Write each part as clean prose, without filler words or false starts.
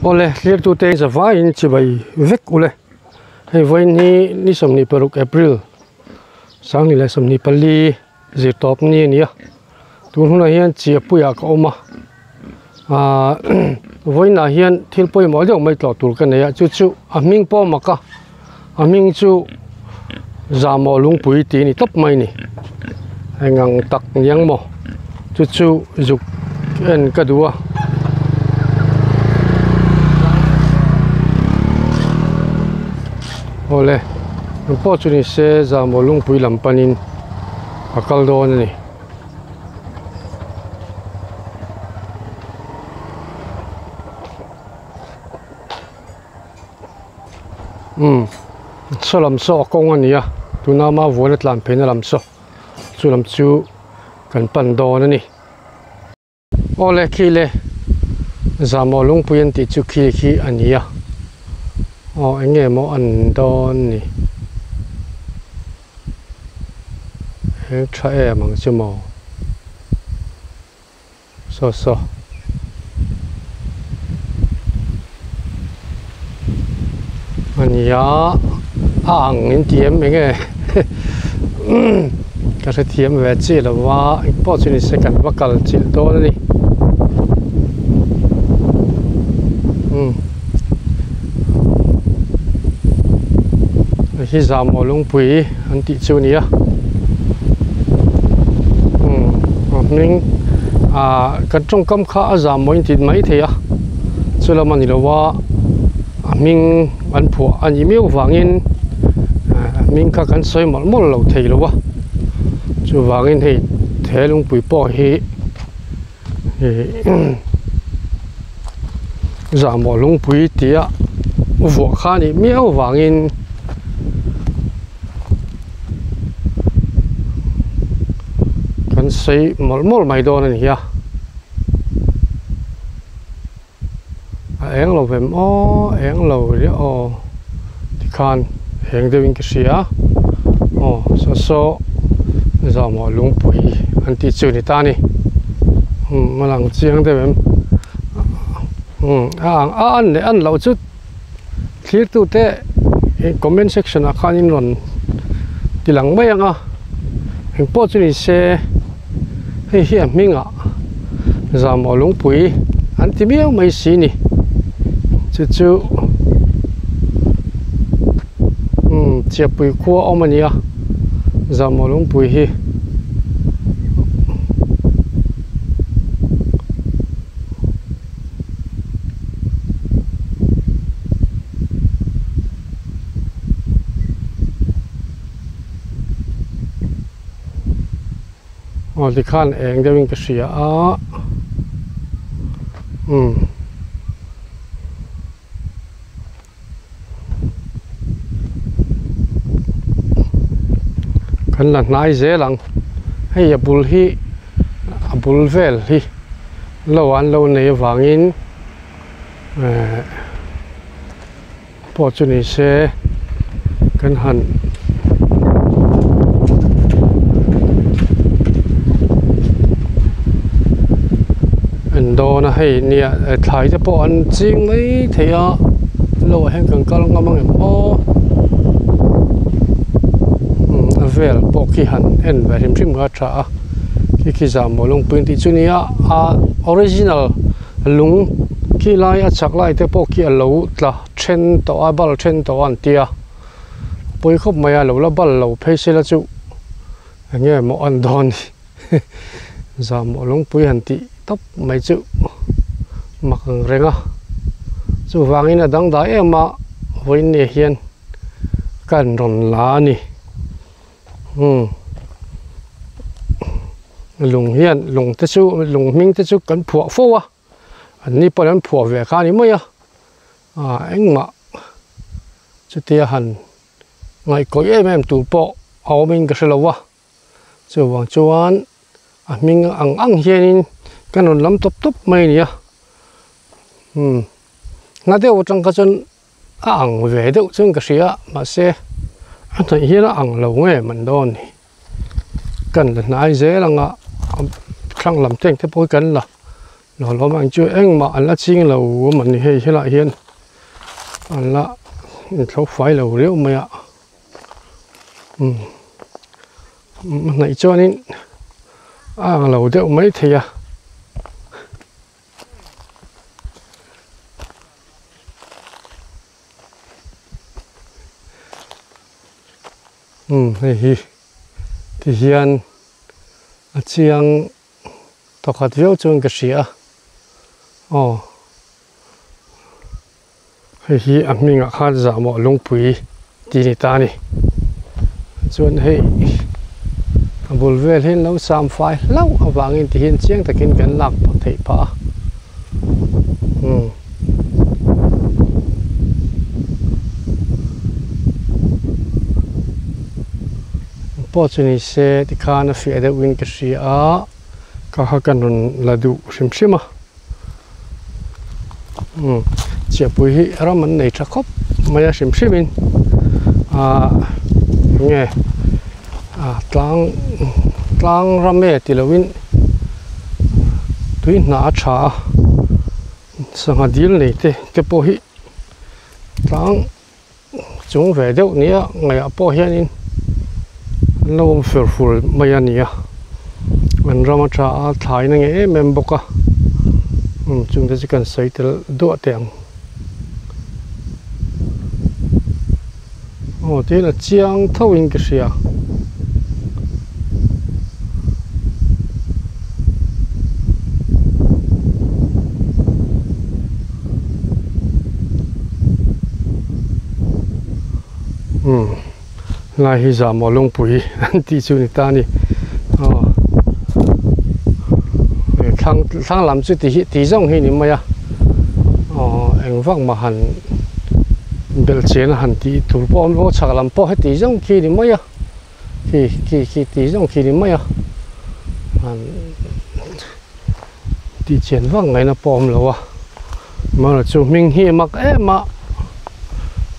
Ole clear to te zawa in chibai vek ule hei voi ni somni peruk April sang ni le somni pali zir top ni nia tun huna hian chi puya ka oma voi na hian thil poi mo deuh mai tlo tur ka neya chu aming po maka aming chu zamo lungpui ti ni top mai ni ngang tak yang mo chu zuk en kadua ole po chu ni se zamo lungpui lampanin akal do ni so lam so kong ania tuna ma vona tlan phena lam so chu lam chu kan pan do na ni ole khile zamo lungpui an ti chu khi ania o enge mo an don ni he tha e mang chu mo so ania ang in tiêm enge ka se tiêm ve chi la wa po chu ni second vakal chil do ni hi zamo lungpui an ti chu nia ning kan trong kam kha zamo in ti mai thea chula mani lo wa ming an phu ani meu wangin ming kha kan soi mol lo thei lo wa chu wangin hei thelung pui po hi zamo lungpui tia vo kha ni meu wangin kan sei mol mai don ani ya eng lo vem o eng lo ri o ti khan heng de wing ksia o so zamo lungpui an ti chu ni ta ni malang chiang de vem an lo chu clear tu te comment section a khan in ron ti lang mai anga heng po chu ni se hei hi minga zamo lungpui an ti meu mai si ni chu chia pui khua omania zamo lungpui hi di khan eng dewing ka sia kan la nai zelang hei abul hi abul vel hi lo an lo nei wangin po chu ni se kan han do na hei nia thai te po an ching mai theya lo heng kan kal ngamang em o vel po ki han en ve rim rim ga tha ki zamo lungpui ti chunia original lung ki lai a chak lai te po ki lo tla then to a bal then to an tia poi khop maya lo la bal lo phaise la chu nge mo an don zamo lungpui han ti top mai chu mak renga chu wangin adang da ema voin ne hian kan ron la ni lung hian lung te chu lung ming te chu kan phua fowa an ni palan phua ve kha ni moya engma chu tia han ngai ko em tu po awming ka selawa chu wang chuan ming ang hianin kanon lam top mai nia na de utang ka chon ang ve de chung ka sia ma se an thai hian ang lo nge man don ni kan la nai ze langa thang lam teng te poi kan la lo mang chu eng ma an la ching lo man ni hei hela hian an la thlo fai lo reu mai a nei chuanin ang lo deuh mai theia hei hi ti hian a chiang tokhat veo chuan ka hria hei hi a hmingah khan zamawh lungpui ti ni ta ni chuan hei a bul vel hin lo sam fai lo awangin ti hian chiang takin kan lak pa thei pa po chuni se ti khana fi ada win ka hria ka ha kan run ladu hrim a chia pui hi raman nei tha khop maya hrimin nge tlang rame ti lovin tui na tha sanga dil nei te po hi tlang chung ve deuh nia ngai a po hianin lo fur maya nia an rama tha a thlai na nge em boka chung te chikan saitel do teng te là chiang thâu in cái gì à lại hi giả mỏ lông bụi tí chú người ta đi thang làm chú tí rong hi niệm mày à anh vang mà hẳn bel chen han ti tur pom lo chak lam po he ti jong ki ni maya ki ti jong ki ni maya han ti chen wang ngai na pom lo wa ma la chu ming hi mak e ma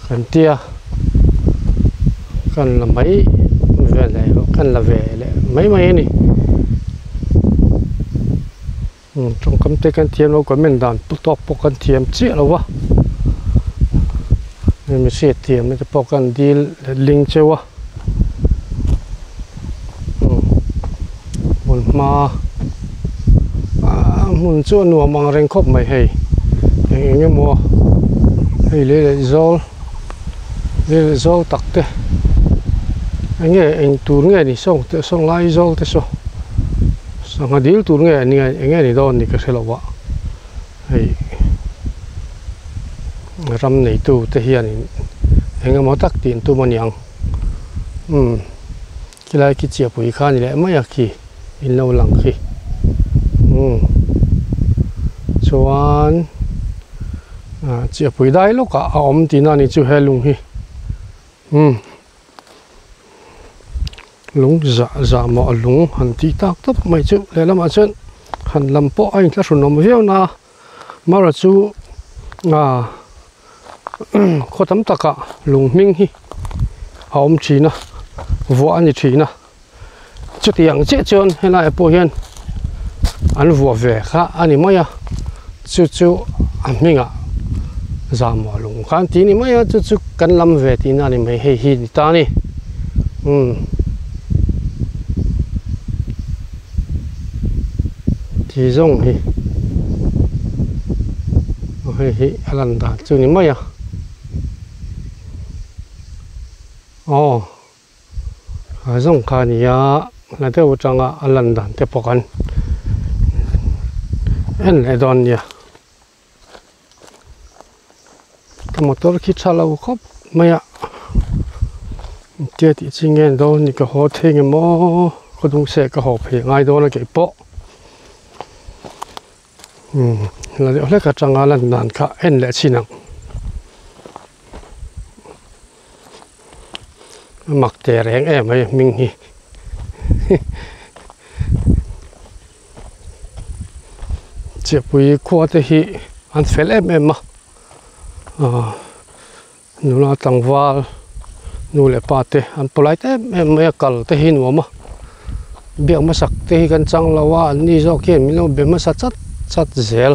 kan tia kan la mai ve le kan la ve le mai ni trong kam te kan thiam lo ko men dan pu tok po kan thiam chi lo wa mình sẽ tìm cái bộ cần đi linh châu à mà muốn cho nó mang rèn khop mày hay nghe mua hay lấy rau tắc thế anh nghe anh tuôn nghe đi xong lại rau thế sao xong cái điều tuôn nghe anh nghe đi đâu đi cái xe lậu hay ram này tu te hian anh em tak tin tu maniang cái lại cái chia bụi khan này mấy à khi in lâu lặng khi chuan chia bụi đai lúc cả om tin anh chú hay lung hi lung dạ mà lung hẳn tí tác tấp mấy chú lấy làm chân hẳn làm po anh ta sụn nằm hiu na mà là chú khó tắm tắc cả lùng minh hi hòm chỉ na vua anh chỉ na chút tiếng chết trơn hay là po hiền anh vua về khá anh mới à chú anh minh à giảm mà lùng khán tí ni mới à chú cần làm về tí na ni mới hay hi ta ni thì giống hi hi lần đó chú ni mới à giống cái này là theo trang lần đó tiếp tục anh lại đón nhỉ cái motor khi trả lâu khóc mấy ạ tiệt thì chỉ nghe đâu những cái họ thấy cái mỏ có đúng xe cái họ phải ngay đó là cái bộ là điều lấy cái trang lần đó cả anh lại chi năng mặc tè rèn em ấy mình hi chỉ bùi qua thì hi anh phải em mà nu là tăng val nu lệ pa te anh polai te em mấy cal te hi nu mà việc mà sắc te hi kan chang lawa ni zo kian mi lo be ma sa chat chát zel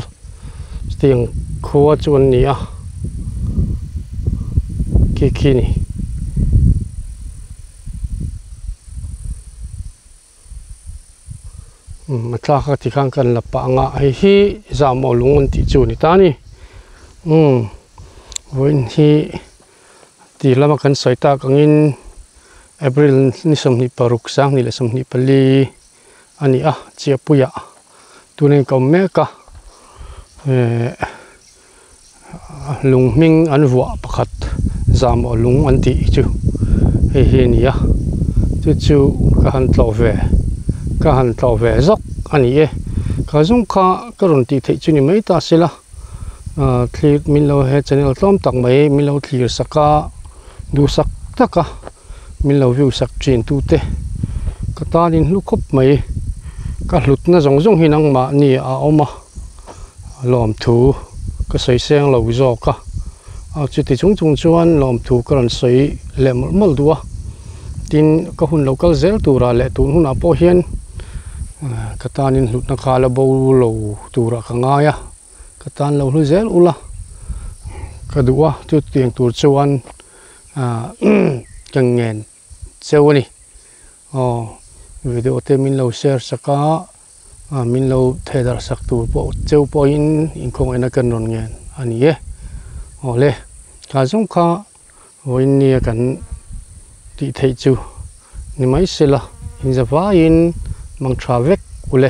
tiếng khua chuan ni a ki ni mà cha khác thì khang cần là bạ ngạ hay hi giảm ở lúng anh tỷ chủ ni ta ni với hi thì là mà cần soi ta càng in April ni som ni paruk sang ni là som ni pali ani a chia puya tu nên có mẹ cả lung minh anh vua pakhat giảm ở lung anh tỷ chu hay hi ni a chu cả han tàu về dốc anh ấy cả dung kha cái run tị thấy chú ni mấy ta xí la thì mình lâu hết channel tom tặng mấy mình lâu thì saka du sak taka mình lâu view sak trên tu te cái ta đi lúc khóc mấy cái lụt nó giống hình năng mà ni oma làm thu cái sấy sen lâu gió cả chỉ thì chúng chuan làm thu cái run sấy lem mal đua tin cái hun lâu cái zel tu ra lệ tu hun apo hiền katanin lut na khala bo lo tura ka nga ya katan lo lu zel ula kadua tu tiang tur chuan kang ngen chewani video te min lo share saka min lo thedar sak tur po chew po in khong ena kan ron ngen ani e le ka jong kha voin ni kan ti thei chu ni mai sela in zawa in mang travek ule